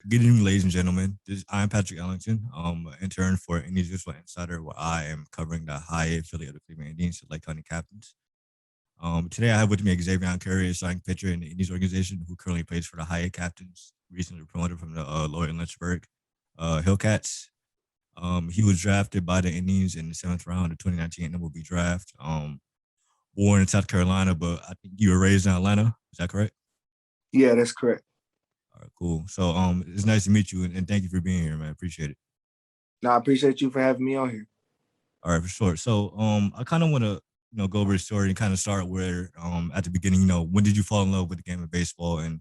Good evening, ladies and gentlemen. I'm Patrick Ellington, intern for Indians Visual Insider, where I am covering the high affiliate of the Cleveland Indians, Lake County Captains. Today I have with me Xzavion Curry, a starting pitcher in the Indians organization, who currently plays for the high A Captains, recently promoted from the Lloyd Lynchburg Hillcats. He was drafted by the Indians in the seventh round of 2019 MLB draft. Born in South Carolina, but I think you were raised in Atlanta. Is that correct? Yeah, that's correct. All right, cool. So it's nice to meet you, and thank you for being here, man. Appreciate it. No, I appreciate you for having me on here. All right, for sure. So I kind of want to go over the story and kind of start where at the beginning. When did you fall in love with the game of baseball, and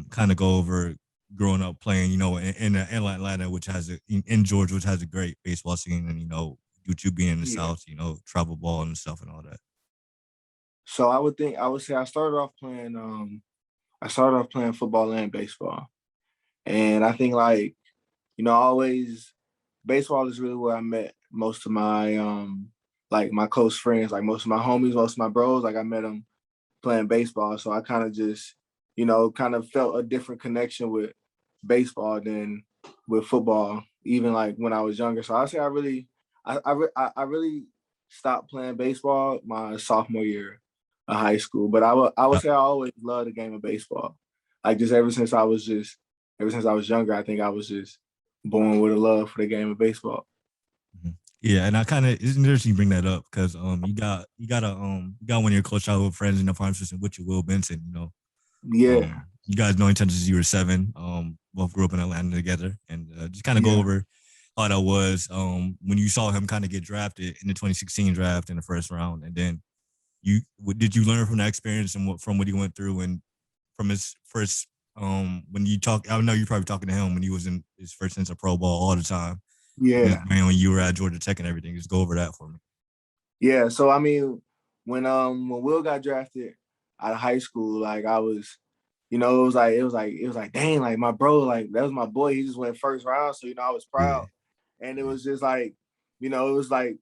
kind of go over growing up playing, in Atlanta, which has in Georgia, which has a great baseball scene, and you being in the Yeah. South, travel ball and stuff and all that. So I would say I started off playing football and baseball. And I think always baseball is really where I met most of my my close friends, like most of my homies, most of my bros, like I met them playing baseball. So I kind of just, kind of felt a different connection with baseball than with football, even like when I was younger. So I say I really stopped playing baseball my sophomore year of high school. But I would Uh, say I always loved the game of baseball. Like just ever since I was younger, I think I was just born with a love for the game of baseball. mhm. Yeah, and I kind of it's interesting you bring that up because you got one of your close childhood friends in the farm system with you, Will Benson. Yeah, You guys know each other since you were seven. Both grew up in Atlanta together, and just kind of go yeah. over how that was when you saw him kind of get drafted in the 2016 draft in the first round, and then did you learn from that experience and from what he went through and from his first when you talk? I know you're probably talking to him when he was in his first sense of pro ball all the time. Yeah, When you were at Georgia Tech and everything, just go over that for me. yeah. So I mean, when Will got drafted out of high school, like I was, it was like, dang, like my bro, like that was my boy. He just went first round, so I was Yeah, proud, and it yeah, was just like, it was like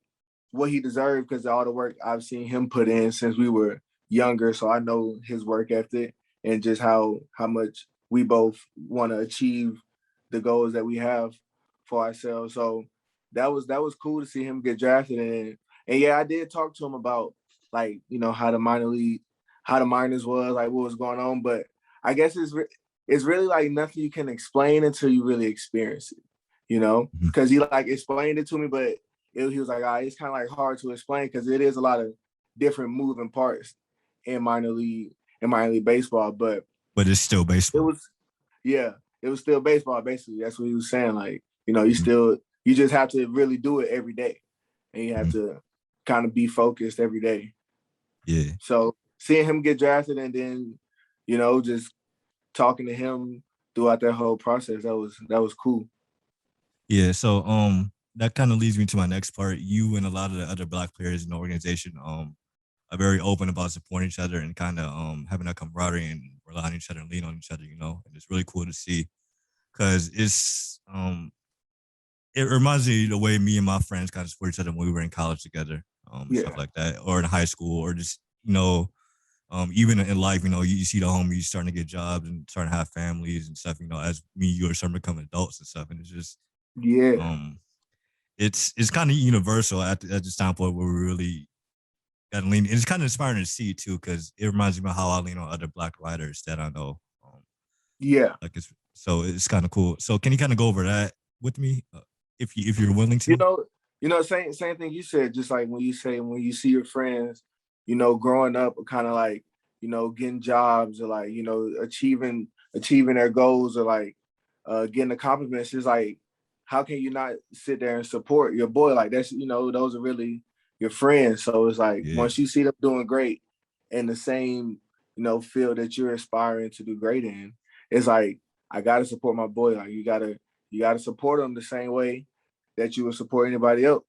what he deserved because of all the work I've seen him put in since we were younger. So I know his work ethic and just how much we both want to achieve the goals that we have for ourselves. So that was cool to see him get drafted. And yeah, I did talk to him about like how the minor league, how the minors was, like what was going on. But I guess it's really like nothing you can explain until you really experience it, mhm, because he like explained it to me, but he was like, it's kind of like hard to explain because it is a lot of different moving parts in minor league baseball. But but it's still it baseball. was, yeah, it was still baseball. Basically, that's what he was saying. Like, Mhm, you just have to really do it every day, and you have mhm. to kind of be focused every day. Yeah, So seeing him get drafted and then, just talking to him throughout that whole process, that was cool. yeah. So that kind of leads me to my next part. You and a lot of the other black players in the organization are very open about supporting each other and kind of having that camaraderie and relying on each other and lean on each other. And it's really cool to see because it reminds me of the way me and my friends kind of support each other when we were in college together, and stuff Yeah, like that, or in high school, or just even in life, you see the homies starting to get jobs and starting to have families and stuff. As me, you are starting to become adults and stuff, and it's just yeah, um, it's kind of universal at this time point where we really got to lean. It's kind of inspiring to see too, because it reminds me of how I lean on other black writers that I know. yeah. It's kind of cool. So can you kind of go over that with me, if you're willing You to? know, same thing you said. Just like when you see your friends, growing up, kind of like getting jobs or like achieving their goals or like getting the compliments. Is like, how can you not sit there and support your boy? Like that's those are really your friends. So it's like Yeah. once you see them doing great in the same field that you're aspiring to do great in, it's like I gotta support my boy. Like you gotta support him the same way that you would support anybody else.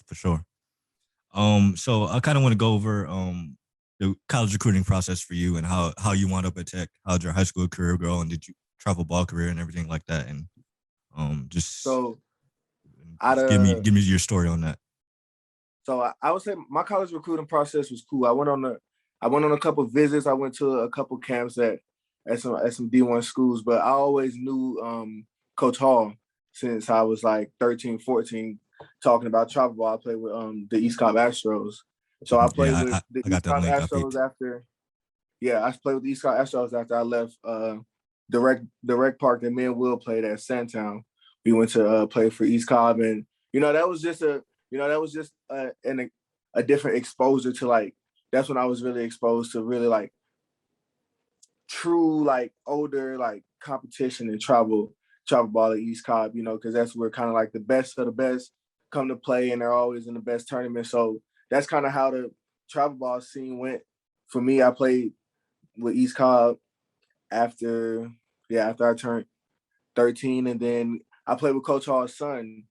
For sure. So I kind of want to go over the college recruiting process for you and how you wound up at Tech. How'd your high school career go, and did you travel ball career and everything like that? And just So out just give me of give me your story on that. I would say my college recruiting process was cool. I went on a couple of visits. I went to a couple camps that at some D1 schools, but I always knew Coach Hall since I was like 13, 14, talking about travel ball. I played with the East Cobb Astros. So I played Yeah, with the I got East that Cobb link. I Astros peeped. after. Yeah, I played with the East Cobb Astros after I left the rec park that me and Will played at Sandtown. We went to play for East Cobb, and that was just a different exposure to like. That's when I was really exposed to really like true like older like competition and travel ball at East Cobb, because that's where kind of like the best of the best come to play, and they're always in the best tournament. So that's kind of how the travel ball scene went for me. I played with East Cobb after after I turned 13, and then I played with Coach Hall's son,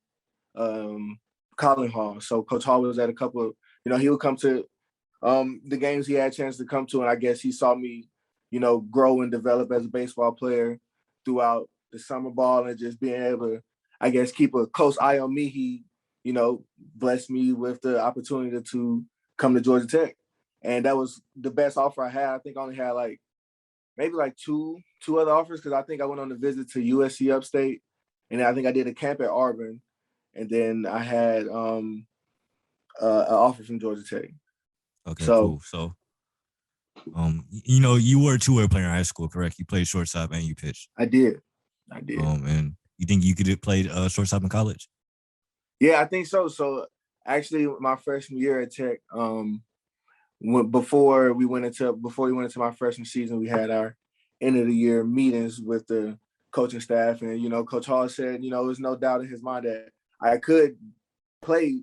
um, Colin Hall. So Coach Hall was at a couple of, he would come to the games he had a chance to come to, and I guess he saw me, grow and develop as a baseball player throughout the summer ball, and just being able to, I guess, keep a close eye on me. He, blessed me with the opportunity to come to Georgia Tech, and that was the best offer I had. I think I only had like maybe like two other offers, because I think I went on a visit to USC Upstate, and I think I did a camp at Auburn, and then I had an offer from Georgia Tech. Okay, So cool. So, you were a two-way player in high school, correct? You played shortstop and you pitched. I did. I did. And you think you could have played shortstop in college? Yeah, I think so. So actually, my freshman year at Tech, before we went into my freshman season, we had our end of the year meetings with the coaching staff, and Coach Hall said, there's no doubt in his mind that I could play,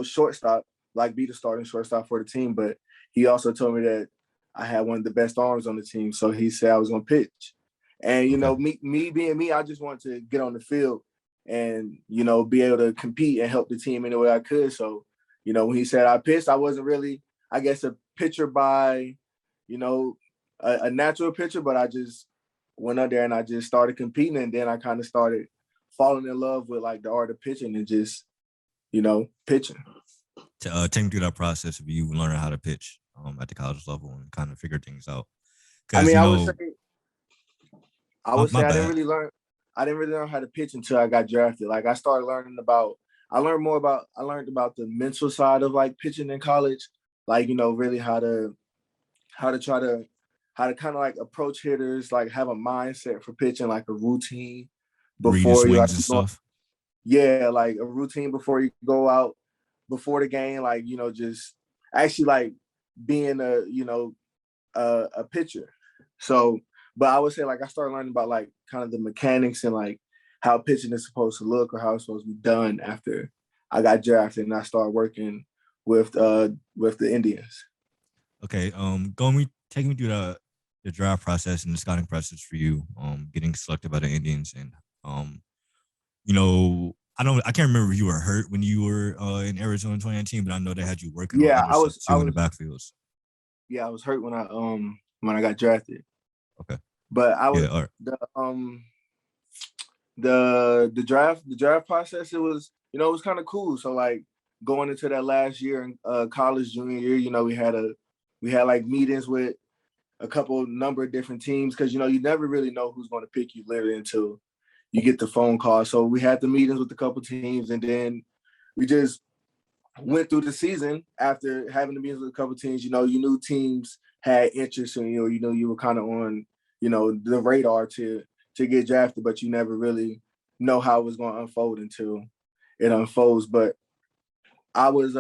shortstop, like be the starting shortstop for the team, but he also told me that I had one of the best arms on the team, so he said I was going to pitch. And Okay. me being me, I just wanted to get on the field and be able to compete and help the team any way I could. So when he said I pitched, I wasn't really, I guess, a pitcher by, a natural pitcher, but I just went up there and I just started competing, and then I kind of started falling in love with like the art of pitching and just, pitching. Take me through that process of you learning how to pitch at the college level and kind of figure things out. I Because mean, I would my say bad. I didn't really learn how to pitch until I got drafted. Like I learned about the mental side of like pitching in college, like, really how to try to how to kind of like approach hitters, like have a mindset for pitching, like a routine Reading before you like swings and you go, stuff. yeah, like a routine before you go out before the game, like, just actually like being a pitcher. So, but I would say like I started learning about like kind of the mechanics and like how pitching is supposed to look or how it's supposed to be done after I got drafted and I started working with the Indians. Okay. Taking me through the draft process and the scouting process for you. Getting selected by the Indians and I can't remember if you were hurt when you were in Arizona in 2019, but I know they had you working on Yeah, other stuff too in the backfields. I was hurt when I got drafted. Okay. But I Yeah. was All right. the draft process, it was kind of cool. So like going into that last year in college, junior year, we had like meetings with a couple number of different teams, because you never really know who's going to pick you literally until you get the phone call. So we had the meetings with a couple teams, and then we just went through the season after having the meetings with a couple teams. You knew teams had interest, and you were kind of on the radar to get drafted, but you never really know how it was going to unfold until it unfolds. But I was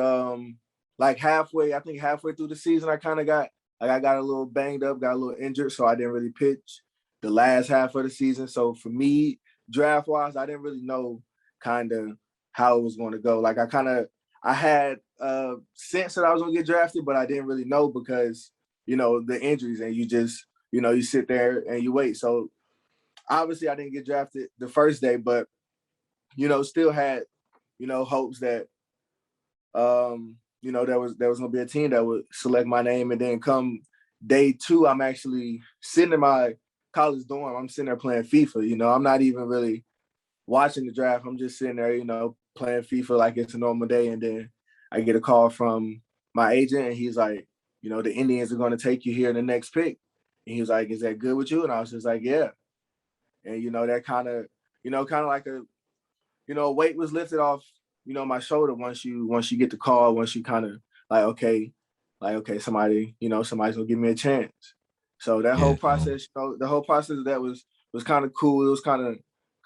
like halfway through the season, I got a little banged up, got a little injured, so I didn't really pitch the last half of the season. So for me, draft wise, I didn't really know kind of how it was going to go. Like I had sense that I was going to get drafted, but I didn't really know because the injuries, and you just you sit there and you wait. So obviously I didn't get drafted the first day, but still had hopes that there was gonna be a team that would select my name, and then come day two, I'm actually sitting in my college dorm. I'm sitting there playing FIFA. I'm not even really watching the draft. I'm just sitting there, playing FIFA like it's a normal day, and then I get a call from my agent, and he's like, the Indians are going to take you here in the next pick. And he was like, "Is that good with you?" And I was just like, "Yeah." And that kind of like a weight was lifted off, my shoulder once you get the call, once you kind of like okay, somebody's gonna give me a chance. So that whole Yeah. process, the whole process of that was kind of cool. It was kind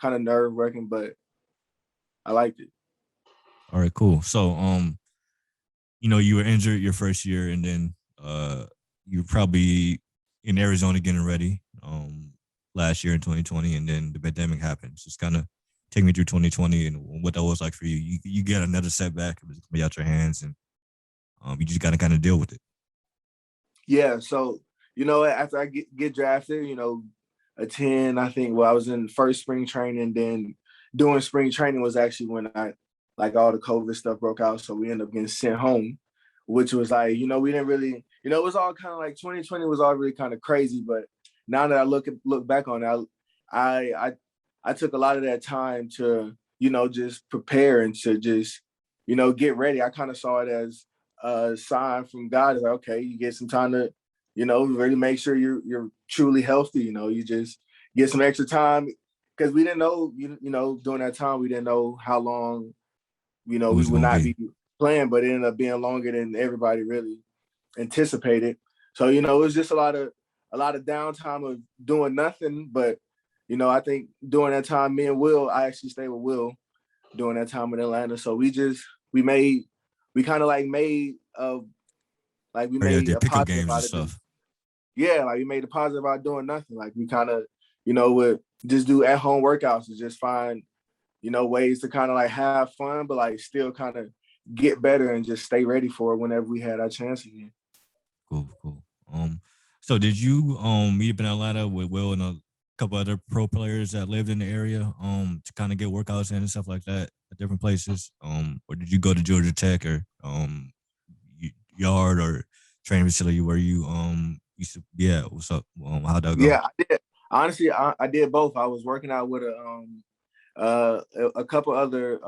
of nerve wracking, but I liked it. All right, cool. So you were injured your first year, and then you were probably in Arizona getting ready last year in 2020, and then the pandemic happens. Just kind of take me through 2020 and what that was like for you. You get another setback, it was gonna be out your hands, and you just got to kind of deal with it. Yeah. So after I get drafted, attend. I think I was in first spring training. Then doing spring training was actually when all the COVID stuff broke out. So we ended up getting sent home, which was like, we didn't really, it was all kind of like 2020 was all really kind of crazy. But now that I look back on it, I took a lot of that time to, just prepare and to just, get ready. I kind of saw it as a sign from God. Is like, okay, you get some time to, really make sure you're truly healthy. You just get some extra time because we didn't know, during that time we didn't know how long, It we was would gonna not be be playing, but it ended up being longer than everybody really anticipated. So it was just a lot of downtime of doing nothing. But I think during that time, me and Will, I actually stayed with Will during that time in Atlanta. So we kind of like made we or made the a pickup positive games and out of it. stuff. Yeah, like we made a positive out of doing nothing. Like we kind of, would just do at home workouts and just find, ways to kind of like have fun, but like still kind of get better and just stay ready for it whenever we had our chance again. Cool, cool. So did you meet up in Atlanta with Will and a couple other pro players that lived in the area to kind of get workouts in and stuff like that at different places? Or did you go to Georgia Tech or yard or training facility where you used to be at? What's up? How'd that go? Yeah, I did. Honestly, I did both. I was working out with a couple other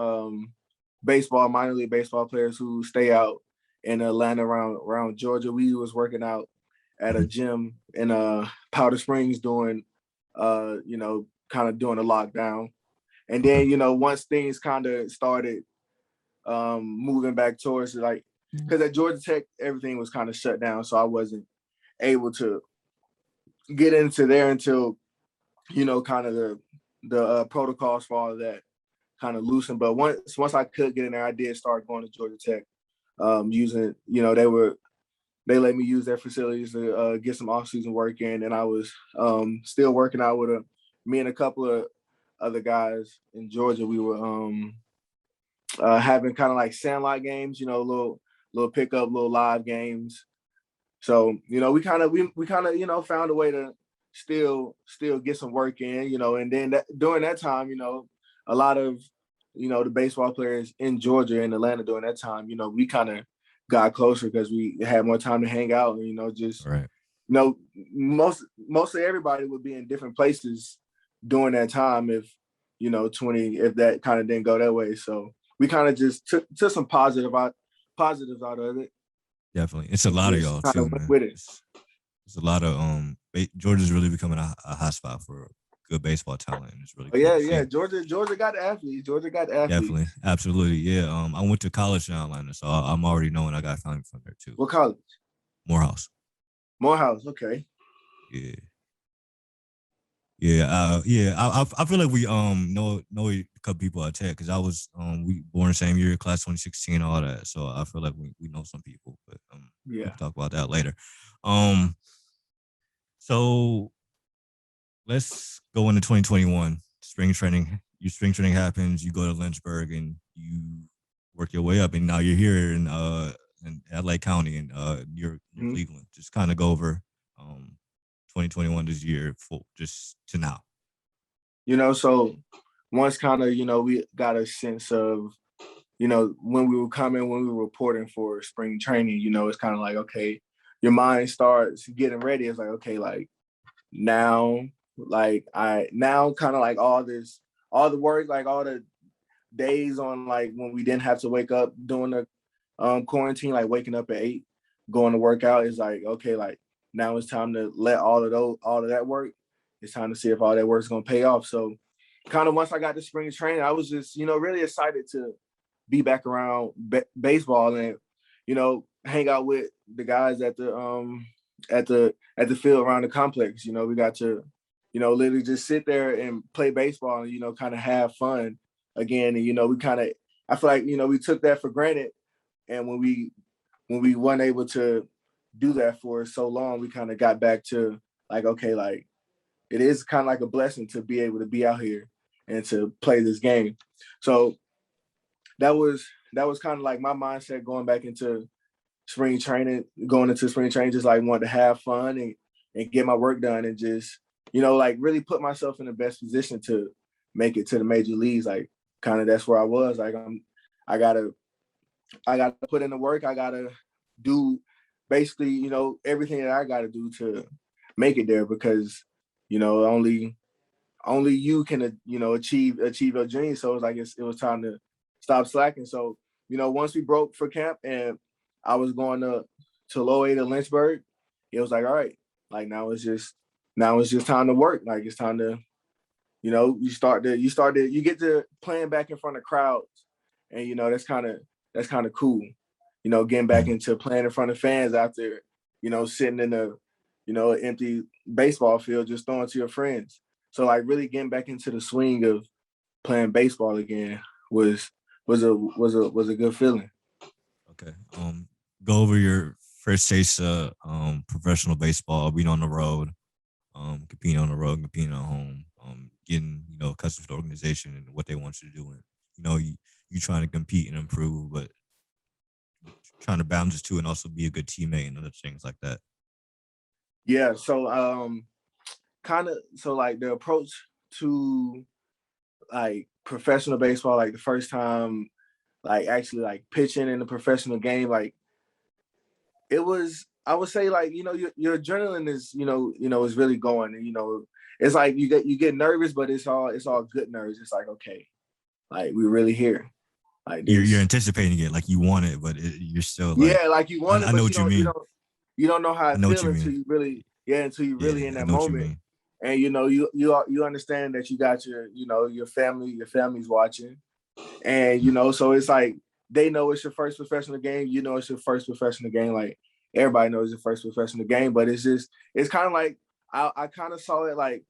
minor league baseball players who stay out in Atlanta around Georgia. We was working out at a Mhm. gym in Powder Springs doing kind of doing a lockdown. And Okay. then, once things kind of started moving back towards like, because at Georgia Tech, everything was kind of shut down. So I wasn't able to get into there until, kind of the protocols for all of that kind of loosened. But once I could get in there, I did start going to Georgia Tech, using, they let me use their facilities to get some off-season work in. And I was still working out with me and a couple of other guys in Georgia. We were having kind of like sandlot games, little pickup, little live games. So we kind of found a way to still get some work in, and then during that time, a lot of the baseball players in Georgia and Atlanta during that time, we kind of got closer because we had more time to hang out and just All right. you know mostly everybody would be in different places during that time if 20 if that kind of didn't go that way. So we kind of just took some positives out of it Definitely. It's a and lot of just y'all kind of too, went man. with it. It's a lot of Georgia's really becoming a hot spot for good baseball talent, and it's really But cool yeah, to yeah, see. Georgia got athletes. Georgia got Definitely, athletes. absolutely, yeah. I went to college in Atlanta, so I'm already knowing I got family from there too. What college? Morehouse, Morehouse. Okay. yeah, yeah, yeah. I feel like we know a couple people at Tech because I was we born the same year, class 2016, all that. So I feel like we know some people, but we Yeah. can talk about that later. Um, so let's go into 2021. Spring training. Your spring training happens. You go to Lynchburg and you work your way up, and now you're here in LA County and near Mhm. Cleveland. Just kind of go over 2021 this year for just to now. So once kind of, we got a sense of, when we were coming, when we were reporting for spring training, it's kind of like, okay, your mind starts getting ready. It's like, okay, like now, now kind of like all the work, like all the days on like when we didn't have to wake up during the quarantine, like waking up at 8, going to work out is like, okay, like now it's time to let all of that work. It's time to see if all that work's gonna pay off. So kind of once I got to spring training, I was just, really excited to be back around baseball and, hang out with the guys at the field around the complex. We got to, literally just sit there and play baseball and, kind of have fun again. And, we kind of, I feel like, we took that for granted. And when we weren't able to do that for so long, we kind of got back to like, okay, like it is kind of like a blessing to be able to be out here and to play this game. So that was kind of like my mindset going into spring training, just like wanted to have fun and get my work done and just, like really put myself in the best position to make it to the major leagues. Like kind of that's where I was. Like I gotta put in the work. I gotta do basically, everything that I gotta do to make it there because, only you can, achieve your dreams. So it was time to stop slacking. So, once we broke for camp and I was going to low A to Lynchburg, it was like, all right, like now it's just time to work. Like it's time to, you get to playing back in front of crowds. And that's kind of cool. Getting back Mm. into playing in front of fans after, sitting in a, an empty baseball field just throwing to your friends. So like really getting back into the swing of playing baseball again was a good feeling. Okay. Go over your first taste of professional baseball, being on the road, competing on the road, competing at home, getting accustomed to the organization and what they want you to do, and you trying to compete and improve, but trying to balance the two and also be a good teammate and other things like that. Yeah. So kind of so like the approach to like professional baseball, like the first time like actually like pitching in the professional game, like it was I would say like your adrenaline is is really going and it's like you get nervous but it's all good nerves. It's like okay, like we're really here, like You're this. anticipating it like you want it, but you're still like, Yeah, like you want it I know but what you mean. you don't know how I it know what feels you until mean. you really, yeah, until you really Yeah, in I that know what you moment. mean. And you understand that you got your family's watching. And so it's like they know it's your first professional game. It's your first professional game. Like everybody knows your first professional game, but it's kind of like I kind of saw it like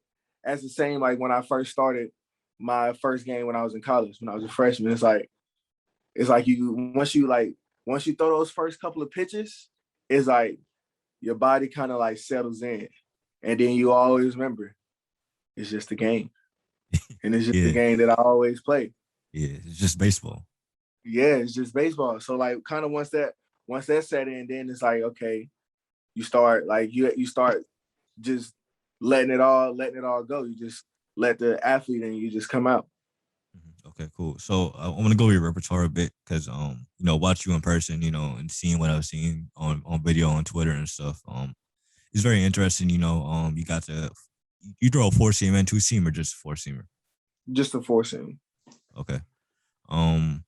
as the same like when I first started my first game when I was in college, when I was a freshman. It's like you once you throw those first couple of pitches, it's like your body kind of like settles in. And then you always remember it's just a game. And it's just a Yeah, game that I always play. yeah. It's just baseball. Yeah, it's just baseball. So like kind of once that set in, then it's like, okay, you start just letting it all go. You just let the athlete and you just come out. Mhm. Okay, cool. So I want to go over your repertoire a bit because watch you in person, and seeing what I've seen on video on Twitter and stuff. It's very interesting. You got to you throw a four seamer and two seamer, just four seamer. Just to force him. Okay. Um,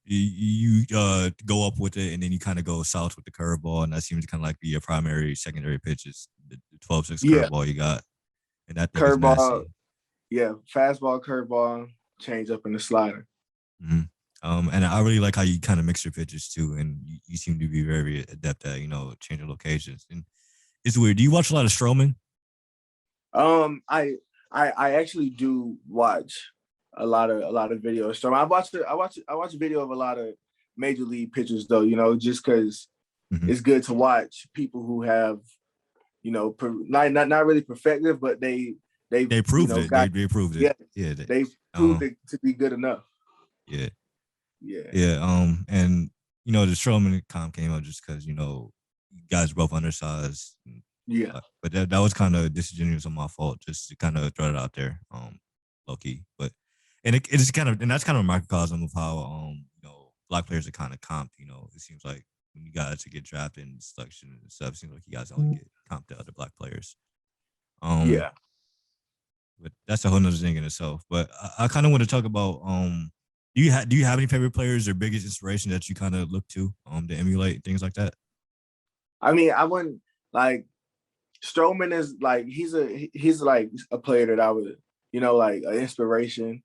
you go up with it and then you kind of go south with the curveball, and that seems to kind of like be your primary, secondary pitches. The 12-6 Yeah. curveball you got, and that thing is Curveball, nasty. yeah, fastball, curveball, change up in the slider. Hmm. And I really like how you kind of mix your pitches too, and you seem to be very adept at changing locations. And it's weird. Do you watch a lot of Strowman? I actually do watch a lot of videos. So I watch a video of a lot of major league pitchers though, just because Hmm. it's good to watch people who have, not really perfected, but they've They proved it. They got, they proved it. yeah, Yeah. they've proved Um. it to be good enough. Yeah. Yeah. Yeah. And the Strowman comp came up just because you guys were both undersized. Yeah. But that was kind of disingenuous on my fault, just to kind of throw it out there, low key. But it's kind of, and that's kind of a microcosm of how black players are kind of comped. It seems like when you guys to get drafted in selection and stuff, it seems like you guys only get comped to other black players. Um, Yeah. but that's a whole nother thing in itself. But I kind of want to talk about do you have any favorite players or biggest inspiration that you kind of look to emulate things like that? I mean, I wouldn't like. Strowman is like he's like a player that I would, like an inspiration.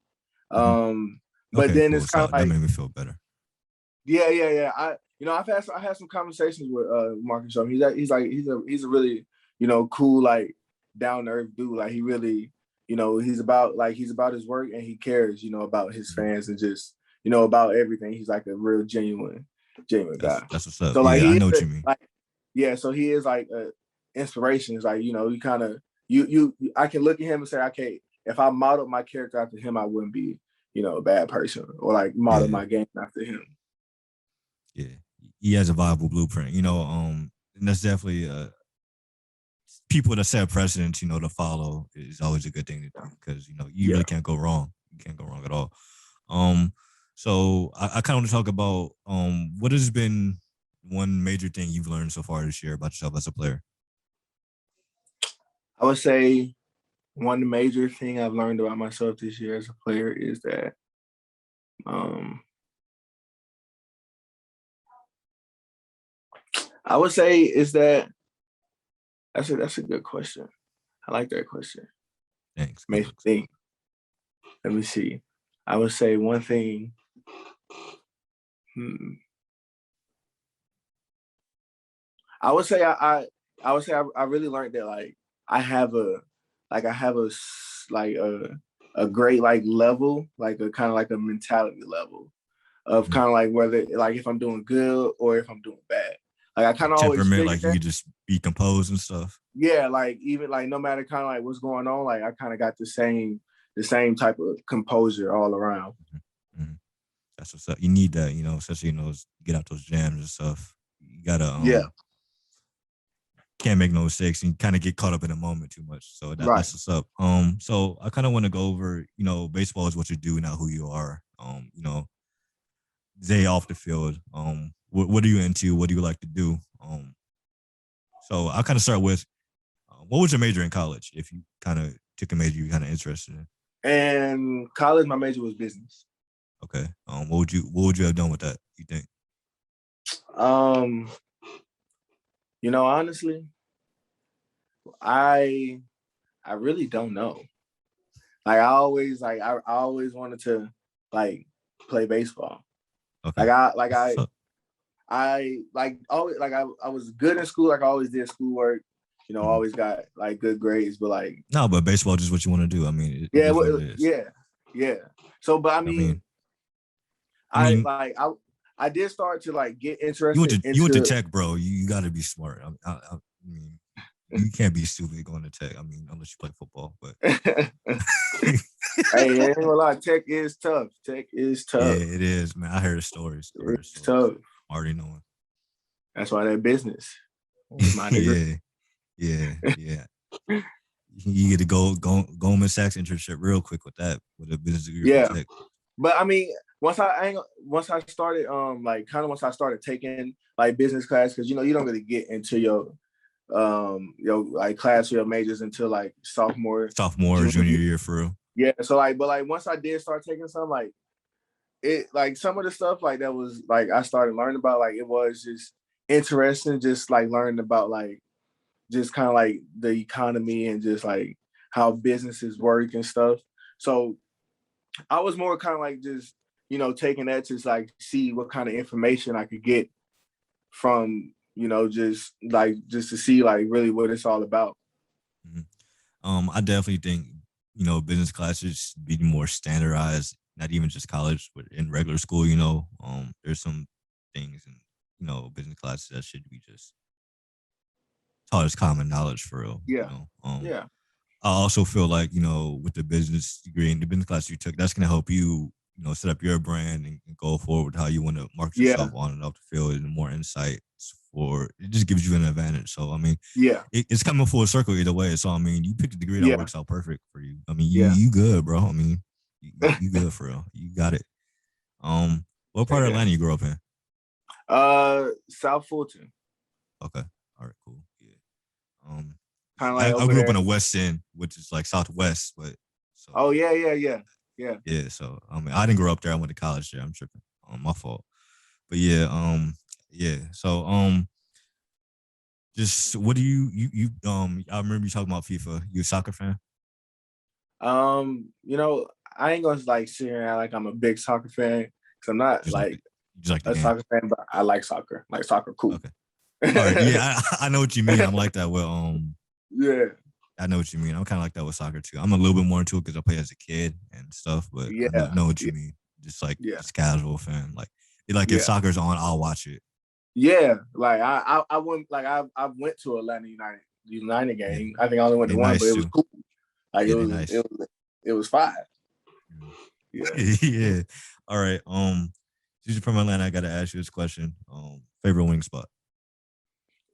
Mhm. But Okay, then cool. it's kind So of that like, made me feel better. yeah. I had some conversations with Marcus Strowman. He's a really, cool, like down to earth dude. Like he really, he's about his work and he cares, about his Mhm. fans and just, about everything. He's like a real genuine guy. That's what's up. So like Yeah, I he know what is you mean. like, yeah, so he is like a inspiration. It's like, you kind of I can look at him and say, okay, if I modeled my character after him, I wouldn't be, a bad person, or like model Yeah, my game after him. yeah. He has a viable blueprint. And that's definitely people that set precedents, to follow is always a good thing to do because you Yeah. really can't go wrong. You can't go wrong at all. Um, so I kind of want to talk about what has been one major thing you've learned so far this year about yourself as a player. I would say one major thing I've learned about myself this year as a player is that um I would say is that that's a good question. I like that question. Thanks. Good Makes me looks. think. Let me see. I would say one thing. Hmm, I would say I would say I really learned that like I have a like I have a like a great like level, like a kind of like a mentality level of Mhm. kind of like whether like if I'm doing good or if I'm doing bad. Like I kind Like of always temperament, figure like you that. could just be composed and stuff. Yeah, like even like no matter kind of like what's going on, like I kind of got the same type of composure all around. Mm-hmm. That's what's up. You need that, especially get out those jams and stuff. You gotta Yeah, can't make no mistakes and kind of get caught up in the moment too much. So right. that's what's up. So I kind of want to go over, baseball is what you do, not who you are. Day off the field. What are you into? What do you like to do? So I'll kind of start with what was your major in college? If you kind of took a major you kind of interested in. And college, my major was business. Okay. What would you have done with that? You think? Um, honestly, I I really don't know. Like I always wanted to like play baseball. Okay. Like I like That's what's I up. I like always like I was good in school. Like I always did schoolwork. Mhm. Always got like good grades. But like No, but baseball is just what you want to do. I mean, it yeah, is what it is. yeah, yeah. So, but I I mean, mean, I mean, I did start to like get you went interested to you went to into tech, bro. You got to be smart. I mean, you can't be stupid going to tech. I mean, unless you play football. But Hey, I ain't gonna lie, tech is tough. Tech is yeah, tough. it is, man. I heard the stories. I heard the It's stories. tough. I'm already knowing. That's why that business was my degree. Yeah, yeah. You get to go Goldman Sachs internship real quick with that with a business degree from Yeah, tech. but I mean, once I started like kind of once I started taking like business class, because you don't really get into your like class or your majors until like sophomore, Sophomore, junior junior year. year for real. Yeah, so like, but like once I did start taking some like it like some of the stuff like that was like I started learning about like it was just interesting, just like learning about like just kind of like the economy and just like how businesses work and stuff. So I was more kind of like just taking that to like see what kind of information I could get from just to see like really what it's all about. Mhm. I definitely think business classes should be more standardized. Not even just college, but in regular school. There's some things in business classes that should be just taught as common knowledge for real. Yeah, yeah, I also feel like with the business degree and the business class you took, that's gonna help you set up your brand and go forward with how you want to market yeah, yourself on and off the field and more insights for it just gives you an advantage. So I mean, yeah, it's coming full circle either way. So I mean, you picked a degree that yeah, works out perfect for you. I mean, you yeah. you good, bro. I mean, you good for real. You got it. What part Say of that. Atlanta you grew up in? South Fulton, Okay, all right, cool. Yeah. Um, kind of like I over grew up in there. the West End, which is like Southwest, but so Oh yeah, yeah, yeah, yeah. yeah. So I mean, I didn't grow up there. I went to college there. I'm tripping. My fault. But yeah. Yeah. So Just what do I remember you talking about FIFA. You a soccer fan? You know, I ain't gonna like sit here and act like I'm a big soccer fan because I'm not Just like like just like the a game. soccer fan, but I like soccer. Like soccer, cool. Okay. All right. Yeah, I know what you mean. I'm like that with Yeah, I know what you mean. I'm kind of like that with soccer too. I'm a little bit more into it because I play as a kid and stuff, but I know yeah, know what yeah, you mean. Just like yeah, just casual fan. Like if yeah, soccer's on, I'll watch it. yeah. Like I went like I went to Atlanta United Yeah, game. I think I only went they to one, but nice it was too. cool. Like Yeah, they nice. it was fire. Mhm. Yeah. Yeah. All right. Since you're from Atlanta, I gotta ask you this question. Favorite wing spot?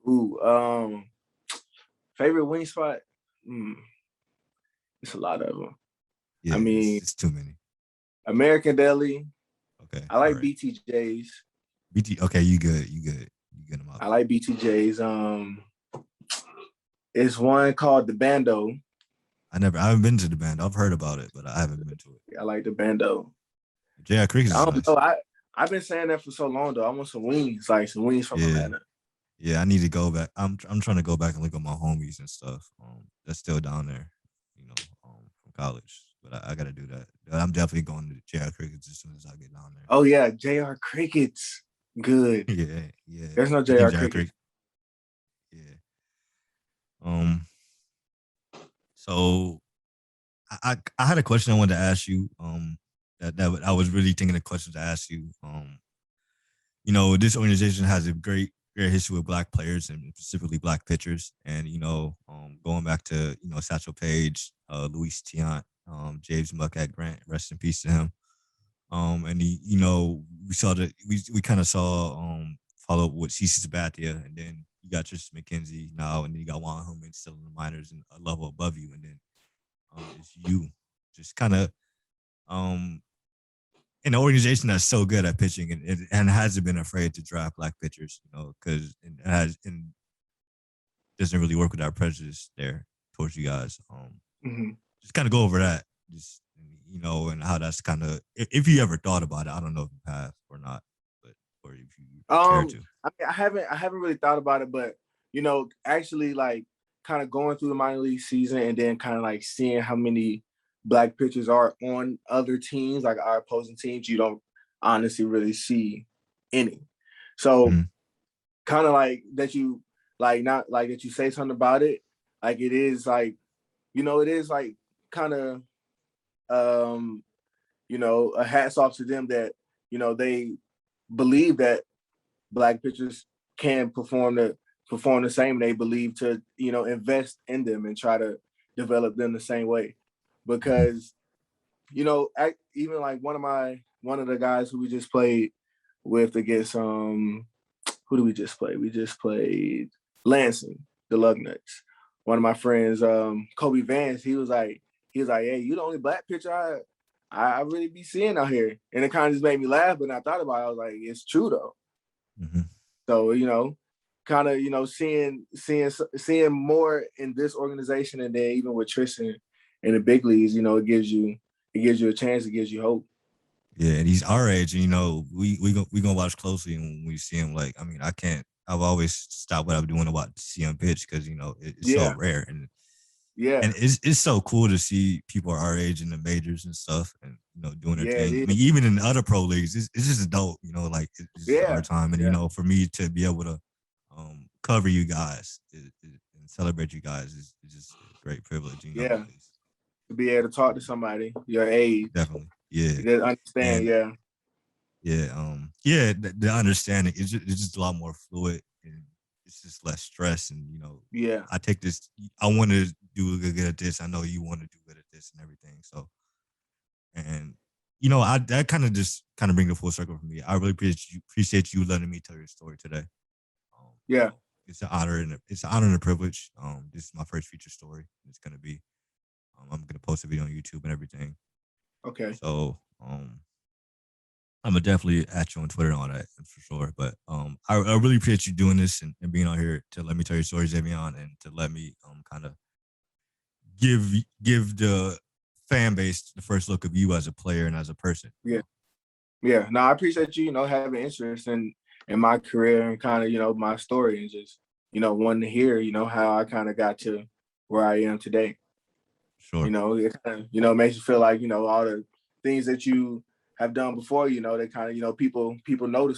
Ooh. Favorite wing spot. Mm, it's a lot of them. Yeah, I mean, it's too many. American Deli. Okay. I All like right. BTJs. BT. Okay, you good. You good. You good. I'm out. I like BTJs. It's one called the Bando. I haven't been to the band. I've heard about it, but I haven't been to it. I like the Bando. J.I. Crickets I is don't know. nice. I've been saying that for so long though. I want some wings, like some wings from Yeah. Atlanta. Yeah, I need to go back. I'm trying to go back and look at my homies and stuff. That's still down there, from college. But I got to do that. I'm definitely going to J.I. Crickets as soon as I get down there. Oh yeah, JR Crickets. Good. Yeah, yeah. There's no I think JR J.I. Crickets. Crickets. Yeah. Um. So I had a question I wanted to ask you. That I was really thinking of questions to ask you. This organization has a great history with black players and specifically black pitchers. And going back to Satchel Paige, Luis Tiant, James Muckett Grant, rest in peace to him. And we saw that we kind of saw follow up with CC Sabathia, and then you got Tristan McKenzie now, and then you got Juan Hillman still in the minors and a level above you, and then it's you, just kind of um an organization that's so good at pitching and hasn't been afraid to draft black pitchers, because it has and doesn't really work with our prejudice there towards you guys. Mm-hmm. Just kind of go over that, just and how that's kind of if you ever thought about it. I don't know if you have or not, but or if you care to. I mean, I haven't really thought about it, but actually, like, kind of going through the minor league season and then kind of like seeing how many black pitchers are on other teams, like our opposing teams, you don't honestly really see any. So, Mhm. kind of like that you like not like that you say something about it, like it is like it is like kind of um a hats off to them that they believe that black pitchers can perform the same. They believe to invest in them and try to develop them the same way, Mhm. because even like one of the guys who we just played with against who do we just play? We just played Lansing, the Lugnuts. One of my friends, Kobe Vance, he was like, hey, you the only black pitcher I really be seeing out here. And it kind of just made me laugh, but I thought about it, I was like, it's true though. Mhm. So, kind of, seeing more in this organization, and then even with Tristan in the big leagues, it gives you a chance, it gives you hope. Yeah, and he's our age. And, we gonna watch closely when we see him. Like, I mean, I can't. I've always stopped what I'm doing to watch see him pitch because it's so Yeah, rare, and yeah, it's so cool to see people our age in the majors and stuff, and doing their yeah, it thing. I is. mean, even in the other pro leagues, it's just dope. Like it's just our Yeah, time, and yeah, for me to be able to cover you guys and celebrate you guys is just a great privilege. yeah. Because To be able to talk to somebody your age, definitely, yeah, that understand. and Yeah, yeah, the understanding it's just a lot more fluid and it's just less stress. And yeah, I take this. I want to do good at this. I know you want to do good at this and everything. So, and I that kind of bring the full circle for me. I really appreciate you letting me tell your story today. yeah. It's an honor and a privilege. This is my first feature story. It's gonna be. I'm gonna post a video on YouTube and everything. Okay, So, I'm gonna definitely at you on Twitter and all that for sure. But I really appreciate you doing this and being on here to let me tell your story, Xzavion, and to let me kind of give give the fan base the first look of you as a player and as a person. yeah, yeah. No, I appreciate you, having interest in my career and kind of my story and just wanting to hear, how I kind of got to where I am today. Sure. It kind of, makes you feel like, all the things that you have done before, they kind of, people notice